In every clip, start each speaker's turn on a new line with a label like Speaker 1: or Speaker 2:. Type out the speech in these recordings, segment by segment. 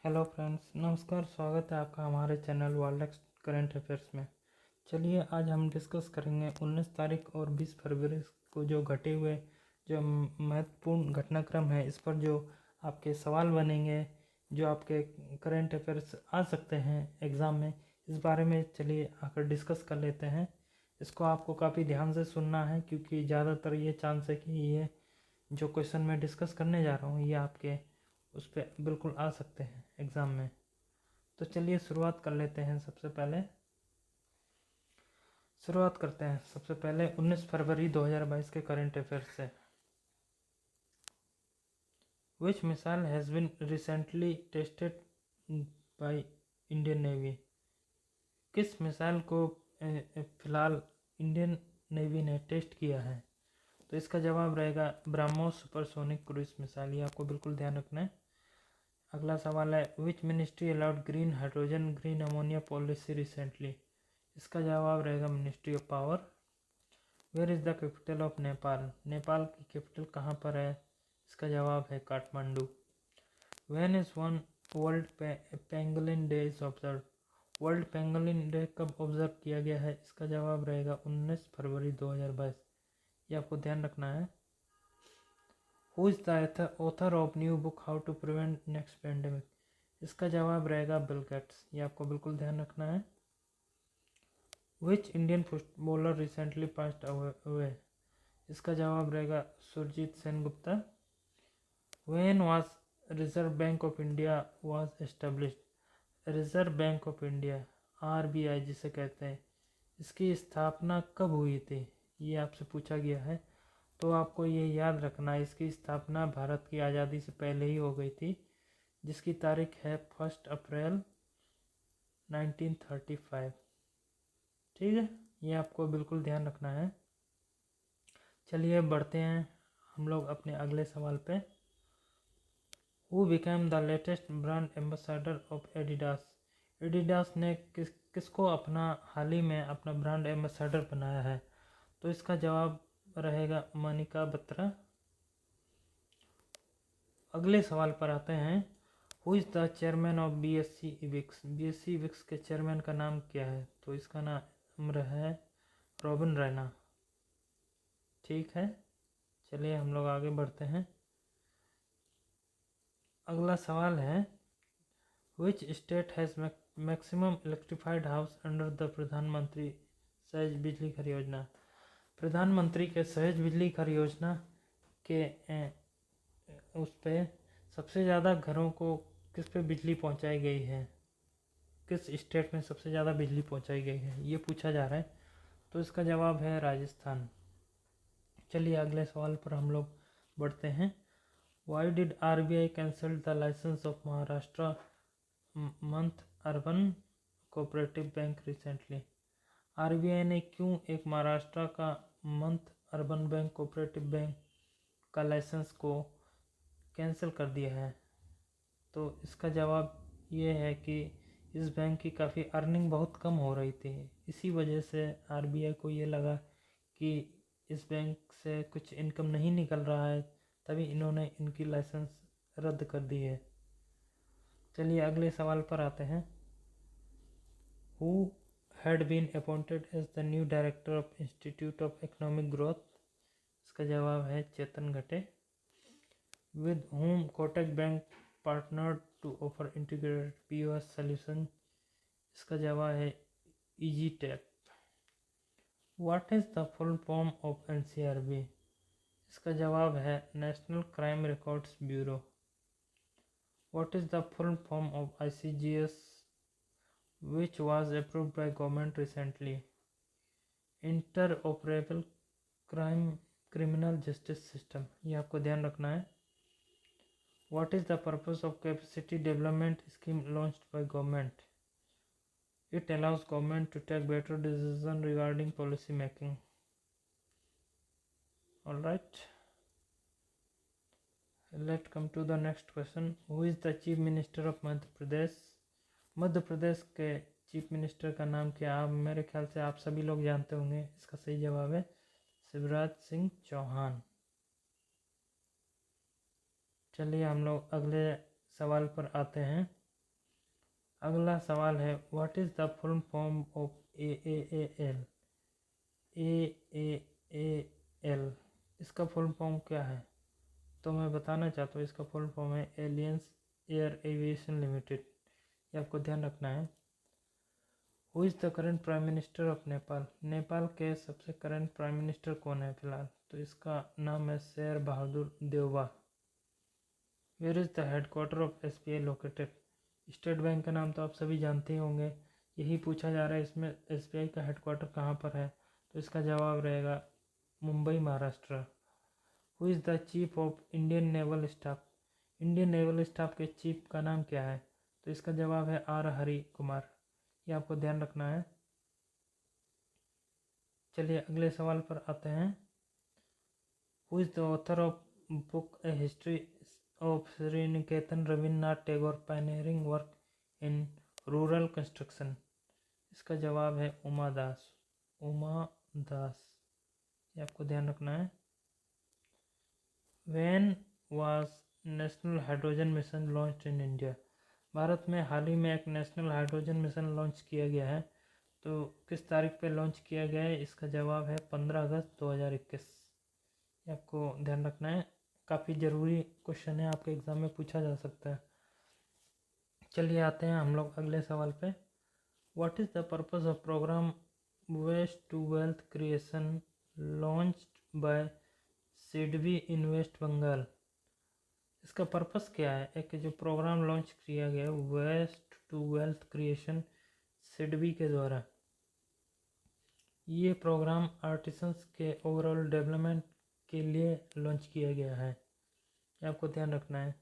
Speaker 1: Hello friends, नमस्कार। स्वागत है आपका हमारे चैनल वर्ल्ड करंट अफेयर्स में। चलिए आज हम डिस्कस करेंगे 19 तारीख और 20 फरवरी को जो घटे हुए जो महत्वपूर्ण घटनाक्रम है, इस पर जो आपके सवाल बनेंगे, जो आपके करंट अफेयर्स आ सकते हैं एग्ज़ाम में, इस बारे में चलिए आकर डिस्कस कर लेते हैं। इसको आपको काफ़ी ध्यान से सुनना है क्योंकि ज़्यादातर ये चांस है कि ये जो क्वेश्चन मैं डिस्कस करने जा रहा हूँ ये आपके उस पर बिल्कुल आ सकते हैं एग्ज़ाम में। तो चलिए शुरुआत कर लेते हैं। शुरुआत करते हैं सबसे पहले 19 फरवरी 2022 के करंट अफेयर्स से। Which missile has been recently tested by Indian navy? किस मिसाइल को फिलहाल इंडियन नेवी ने टेस्ट किया है? तो इसका जवाब रहेगा ब्रह्मोस सुपरसोनिक क्रूज मिसाइल। ये आपको बिल्कुल ध्यान रखना है। अगला सवाल है which ministry allowed green hydrogen green ammonia policy recently? इसका जवाब रहेगा ministry of power. Where is the capital of Nepal? Nepal की कैपिटल कहाँ पर है? इसका जवाब है Kathmandu. When is one world pangolin day is observe? World pangolin day कब ऑब्जर्व किया गया है? इसका जवाब रहेगा 19 फरवरी 2022। ये आपको ध्यान रखना है। Who is the author of new book how to prevent next pandemic? इसका जवाब रहेगा बिल गेट्स। ये आपको बिल्कुल ध्यान रखना है। Which Indian footballer recently passed away? इसका जवाब रहेगा Surjit Sengupta. When was Reserve Bank of India was established? Reserve Bank of India RBI जिसे कहते हैं, इसकी स्थापना कब हुई थी? ये आपसे पूछा गया है। तो आपको ये याद रखना है, इसकी स्थापना भारत की आज़ादी से पहले ही हो गई थी, जिसकी तारीख है 1 अप्रैल 1935। ठीक है, ये आपको बिल्कुल ध्यान रखना है। चलिए बढ़ते हैं हम लोग अपने अगले सवाल पे। Who became the latest brand ambassador of Adidas? Adidas ने किसको अपना हाल ही में अपना ब्रांड एम्बेसडर बनाया है? तो इसका जवाब रहेगा मनिका बत्रा। अगले सवाल पर आते हैं। Who is the chairman of BSC evix? BSC evix के चेयरमैन का नाम क्या है? तो इसका नाम है रॉबिन रैना। ठीक है, चलिए हम लोग आगे बढ़ते हैं। अगला सवाल है which state has maximum electrified house under the प्रधानमंत्री सहज बिजली घर योजना? प्रधानमंत्री के सहज बिजली घर योजना के उस पे सबसे ज़्यादा घरों को किस पे बिजली पहुंचाई गई है? किस स्टेट में सबसे ज़्यादा बिजली पहुंचाई गई है, ये पूछा जा रहा है। तो इसका जवाब है राजस्थान। चलिए अगले सवाल पर हम लोग बढ़ते हैं। Why did RBI cancel the licence of Maharashtra Mantha urban cooperative bank recently? RBI ने क्यों एक महाराष्ट्र का Mantha urban bank cooperative bank का लाइसेंस को कैंसिल कर दिया है? तो इसका जवाब ये है कि इस बैंक की काफ़ी अर्निंग बहुत कम हो रही थी, इसी वजह से आरबीआई को ये लगा कि इस बैंक से कुछ इनकम नहीं निकल रहा है, तभी इन्होंने इनकी लाइसेंस रद्द कर दी है। चलिए अगले सवाल पर आते हैं। Who had been appointed as the new director of Institute of Economic Growth? इसका जवाब है Chetan Ghate. With whom Kotak bank partner to offer integrated POS solution? इसका जवाब है Easy Tap. What is the full form of NCRB? इसका जवाब है National Crime Records Bureau. What is the full form of ICGS which was approved by government recently? Interoperable Criminal Justice System. ये आपको ध्यान रखना है। What is the purpose of capacity development scheme launched by government? It allows government to take better decisions regarding policy making. All right. Let's come to the next question. Who is the Chief Minister of Madhya Pradesh? Madhya Pradesh के chief minister का नाम क्या? आप मेरे ख्याल से आप सभी लोग जानते होंगे। इसका सही जवाब है शिवराज सिंह चौहान। चलिए हम लोग अगले सवाल पर आते हैं। अगला सवाल है what is the full form of AAAL? AAAL इसका फुल फॉर्म क्या है? तो मैं बताना चाहता हूँ इसका फुल फॉर्म है एलियंस एयर एविएशन लिमिटेड। ये आपको ध्यान रखना है। Who is the current prime minister of Nepal? Nepal के सबसे करंट प्राइम मिनिस्टर कौन है फिलहाल? तो इसका नाम है Sher Bahadur Deuba. Where is the headquarter of SBI located? State bank का नाम तो आप सभी जानते ही होंगे, यही पूछा जा रहा है इसमें SBI का हेडक्वार्टर कहाँ पर है, तो इसका जवाब रहेगा Mumbai, Maharashtra. Who is the chief of Indian naval staff? Indian naval staff के चीफ का नाम क्या है? तो इसका जवाब है R हरि कुमार। ये आपको ध्यान रखना है। चलिए अगले सवाल पर आते हैं। Who is the author of book A history of Shri Niketan Rabindranath Tagore pioneering work in rural construction? इसका जवाब है उमा दास। उमा दास, ये आपको ध्यान रखना है। When was national hydrogen mission launch in India? Bharat में हाल ही में एक नेशनल हाइड्रोजन मिशन लॉन्च किया गया है, तो किस तारीख पे लॉन्च किया गया है? इसका जवाब है 15 अगस्त 2021। ये आपको ध्यान रखना है, काफ़ी ज़रूरी क्वेश्चन है, आपके एग्ज़ाम में पूछा जा सकता है। चलिए आते हैं हम लोग अगले सवाल पे। What is the purpose of programme waste to wealth creation launched by SIDBI in West Bengal? इसका पर्पस क्या है? एक जो प्रोग्राम लॉन्च किया गया है waste to wealth creation SIDBI के द्वारा, ये प्रोग्राम आर्टिसंस के ओवरऑल डेवलपमेंट के लिए लॉन्च किया गया है, ये आपको ध्यान रखना है।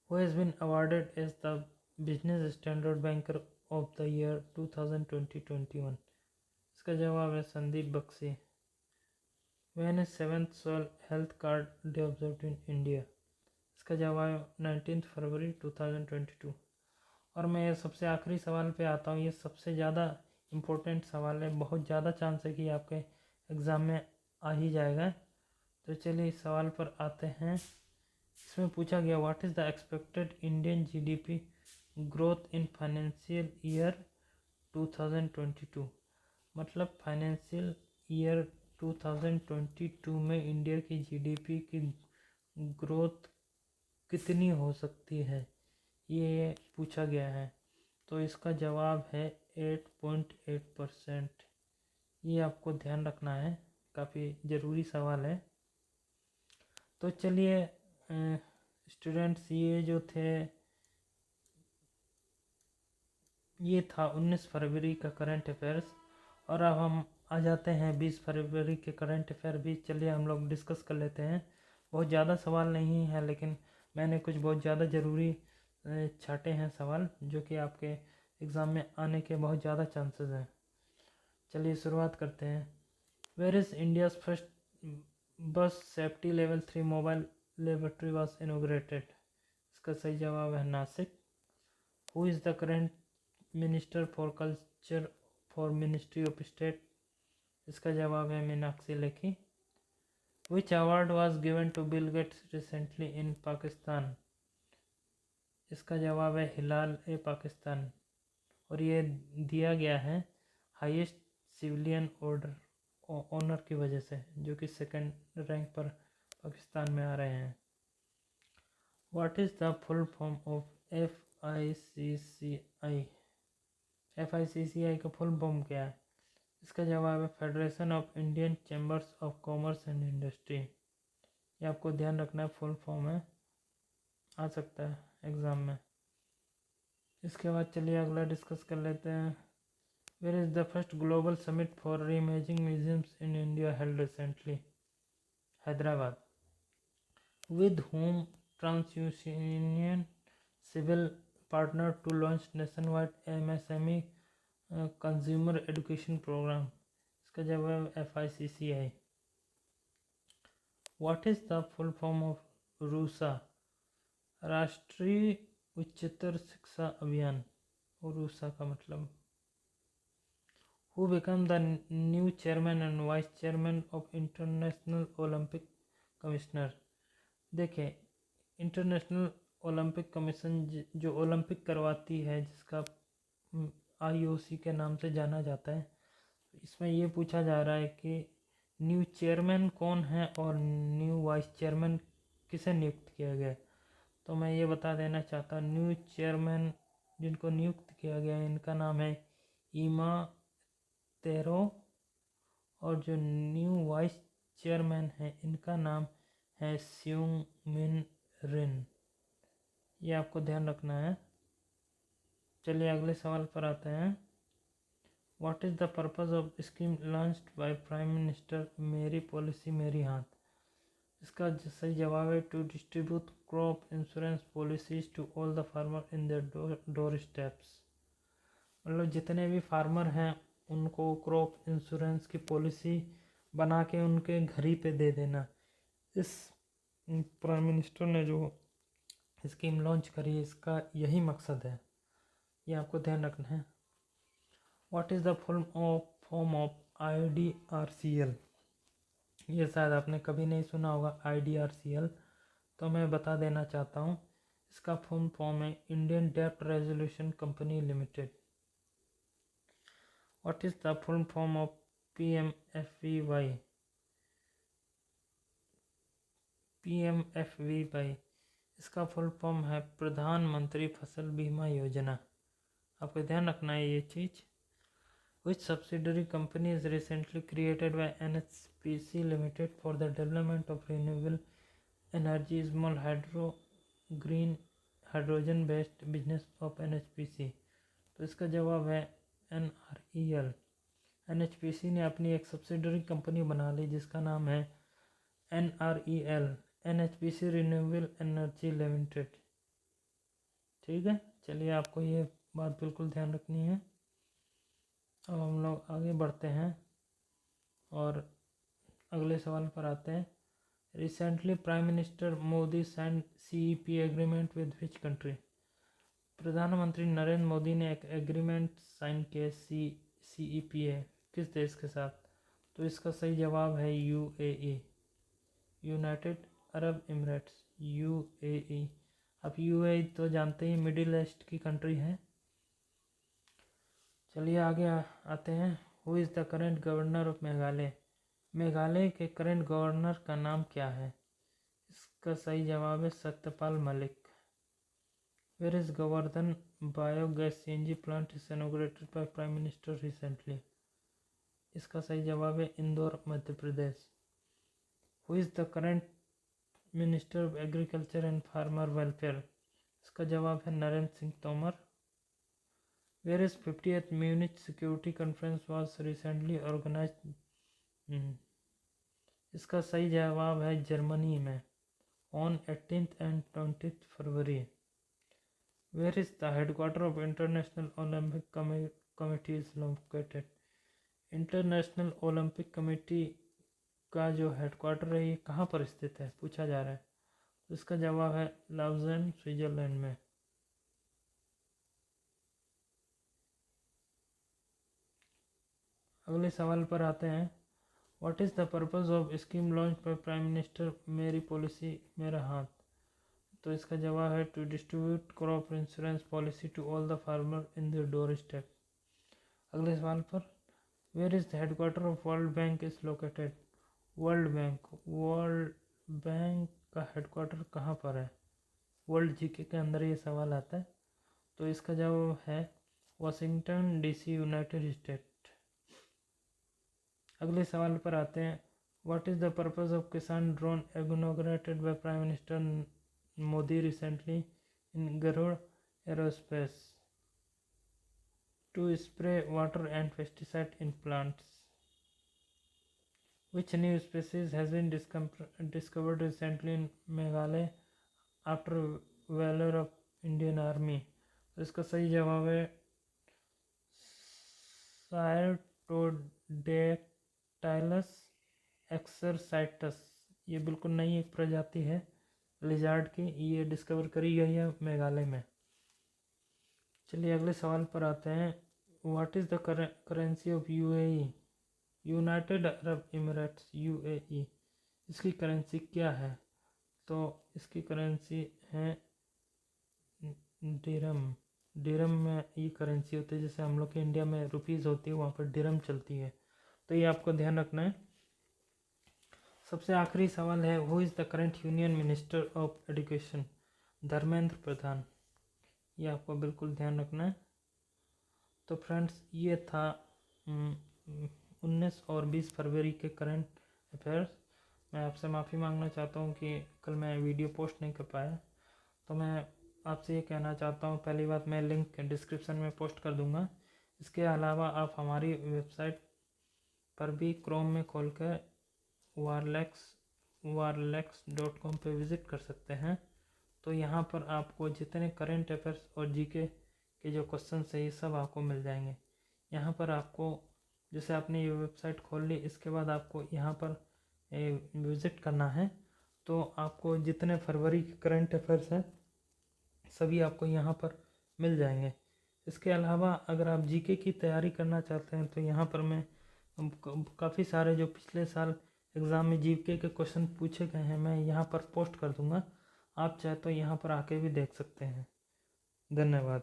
Speaker 1: Who has been awarded as the Business Standard banker of the year 2020-21? इसका जवाब है Sandeep Bakhshi. When is 7th soil health card day observed in India? इसका जवाब 19 फरवरी 2022। और मैं ये सबसे आखिरी सवाल पे आता हूँ, ये सबसे ज़्यादा इम्पोर्टेंट सवाल है, बहुत ज़्यादा चांस है कि आपके एग्ज़ाम में आ ही जाएगा। तो चलिए इस सवाल पर आते हैं। इसमें पूछा गया what is the expected Indian GDP growth in financial year 2022? मतलब फाइनेंशियल ईयर 2022 में इंडिया की GDP की ग्रोथ कितनी हो सकती है, ये पूछा गया है। तो इसका जवाब है 8.8%। ये आपको ध्यान रखना है, काफ़ी ज़रूरी सवाल है। तो चलिए स्टूडेंट्स, ये जो थे, ये था 19 फरवरी का करंट अफेयर्स। और अब हम आ जाते हैं 20 फरवरी के करंट अफेयर भी। चलिए हम लोग डिस्कस कर लेते हैं। बहुत ज़्यादा सवाल नहीं है, लेकिन मैंने कुछ बहुत ज़्यादा ज़रूरी छाटे हैं सवाल, जो कि आपके एग्ज़ाम में आने के बहुत ज़्यादा चांसेस हैं। चलिए शुरुआत करते हैं। Where is India's first bus safety level 3 mobile laboratory was inaugurated? इसका सही जवाब है Nashik. Who is the current minister for culture for ministry of state? इसका जवाब है Meenakshi Lekhi. Which award was given to Bill Gates recently in Pakistan? इसका जवाब है हिलाल ए पाकिस्तान, और ये दिया गया है हाईएस्ट सिविलियन ऑनर की वजह से, जो कि सेकंड रैंक पर पाकिस्तान में आ रहे हैं। What is the full form of FICCI? FICCI का फुल फॉर्म क्या है? इसका जवाब है federation of Indian chambers of commerce and industry. ये आपको ध्यान रखना है, फुल फॉर्म है, आ सकता है एग्ज़ाम में। इसके बाद चलिए अगला डिस्कस कर लेते हैं। Where is the first global summit for reimagining museums in India held recently? Hyderabad. With whom TransUnion CIBIL partner to launch nationwide MSME consumer education programme? इसका जवाब FICCI। What is the full form of RUSA? Rashtriya Uchchatar Shiksha Abhiyan, और रूसा का मतलब। Who become the new chairman and vice chairman of international Olympic commissioner? देखिए, international Olympic commission जो Olympic करवाती है, जिसका IOC के नाम से जाना जाता है, इसमें ये पूछा जा रहा है कि न्यू चेयरमैन कौन है और न्यू वाइस चेयरमैन किसे नियुक्त किया गया है। तो मैं ये बता देना चाहता हूँ, न्यू चेयरमैन जिनको नियुक्त किया गया है इनका नाम है ईमा तेरो, और जो न्यू वाइस चेयरमैन है इनका नाम है स्यूंग मिन रिन। ये आपको ध्यान रखना है। चलिए अगले सवाल पर आते हैं। What is the purpose of scheme launched by prime minister मेरी पॉलिसी मेरी हाथ। इसका सही जवाब है to distribute crop insurance policies to all the farmer in their door steps. मतलब जितने भी फार्मर हैं उनको क्रॉप इंश्योरेंस की पॉलिसी बना के उनके घर ही पे दे देना। इस प्राइम मिनिस्टर ने जो स्कीम लॉन्च करी इसका यही मकसद है, ये आपको ध्यान रखना है। What is the full form of IDRCL। ये शायद आपने कभी नहीं सुना होगा IDRCL, तो मैं बता देना चाहता हूँ। इसका फुल फॉर्म है इंडियन डेब्ट resolution company limited. What is the full form of PMFVY। इसका फुल फॉर्म है प्रधानमंत्री फसल बीमा योजना। आपको ध्यान रखना है ये चीज़। Which subsidiary company is recently created by NHPC Limited for the development of renewable energy small hydro green hydrogen based business of NHPC। तो इसका जवाब है NREL। NHPC ने अपनी एक सब्सिडरी कंपनी बना ली जिसका नाम है NREL, NHPC renewable energy limited. ठीक है, चलिए आपको ये बात बिल्कुल ध्यान रखनी है। अब हम लोग आगे बढ़ते हैं और अगले सवाल पर आते हैं। Recently prime minister Modi sign CEP agreement with which country. प्रधानमंत्री नरेंद्र मोदी ने एक एग्रीमेंट साइन किया CEPA किस देश के साथ। तो इसका सही जवाब है UAE, United Arab Emirates, UAE। अब UAE तो जानते ही मिडिल ईस्ट की कंट्री है। चलिए आगे आते हैं। Who is the current governor of Meghalaya. Meghalaya के करेंट गवर्नर का नाम क्या है। इसका सही जवाब है Satyapal Malik. Where is Govardhan biogas CNG plant is inaugurated by prime minister recently. इसका सही जवाब है Indore, Madhya Pradesh. Who is the current minister of agriculture and farmer welfare. इसका जवाब है Narendra Singh Tomar. Where is 50th Munich Security Conference was recently organized। इसका सही जवाब है जर्मनी में, on 18th and 20th February. Where is the headquarter of International Olympic Committee is located। International Olympic committee का जो हेडक्वार्टर है ये कहाँ पर स्थित है, पूछा जा रहा है। तो इसका जवाब है लाउज़ेन, स्विट्जरलैंड में। अगले सवाल पर आते हैं। What is the purpose of scheme launch by prime minister मेरी पॉलिसी मेरा हाथ। तो इसका जवाब है to distribute crop insurance policy to all the farmer in the door step. अगले सवाल पर, where is the headquarter of world bank is located. World bank का हेडक्वार्टर कहाँ पर है। वर्ल्ड जीके के अंदर ये सवाल आता है। तो इसका जवाब है वाशिंगटन DC, यूनाइटेड स्टेट। अगले सवाल पर आते हैं। What is the purpose of Kisan drone inaugurated by prime minister Modi recently in Garuda aerospace. To spray water and pesticide in plants. Which new species has been discovered recently in Meghalaya after valour of Indian army. तो इसका सही जवाब है सायरटोडेक्टाइलस एक्सरसाइटस। ये बिल्कुल नई एक प्रजाति है लिजार्ड की, ये डिस्कवर करी गई है मेघालय में। चलिए अगले सवाल पर आते हैं। What is the currency of UAE। United Arab Emirates, UAE। इसकी करेंसी क्या है। तो इसकी करेंसी है डिरम डिरम में ये करेंसी होती है, जैसे हम लोग के इंडिया में रुपीज़ होती है, वहाँ पर डिरम चलती है, तो ये आपको ध्यान रखना है। सबसे आखिरी सवाल है, who is the current union minister of education? Dharmendra Pradhan. ये आपको बिल्कुल ध्यान रखना है। तो फ्रेंड्स, ये था 19 और 20 फरवरी के करंट अफेयर्स। मैं आपसे माफ़ी मांगना चाहता हूँ कि कल मैं वीडियो पोस्ट नहीं कर पाया। तो मैं आपसे ये कहना चाहता हूँ, पहली बात, मैं लिंक डिस्क्रिप्शन में पोस्ट कर दूँगा। इसके अलावा आप हमारी वेबसाइट पर भी क्रोम में खोल कर warlex.com पे विज़िट कर सकते हैं। तो यहाँ पर आपको जितने करंट अफेयर्स और जीके के जो क्वेश्चन है ये सब आपको मिल जाएंगे। यहाँ पर आपको, जैसे आपने ये वेबसाइट खोल ली, इसके बाद आपको यहाँ पर विज़िट करना है। तो आपको जितने फरवरी के करंट अफेयर्स हैं सभी आपको यहाँ पर मिल जाएंगे। इसके अलावा अगर आप जीके की तैयारी करना चाहते हैं तो यहाँ पर मैं काफ़ी सारे जो पिछले साल एग्ज़ाम में जीके के क्वेश्चन पूछे गए हैं मैं यहाँ पर पोस्ट कर दूँगा। आप चाहे तो यहाँ पर आके भी देख सकते हैं। धन्यवाद।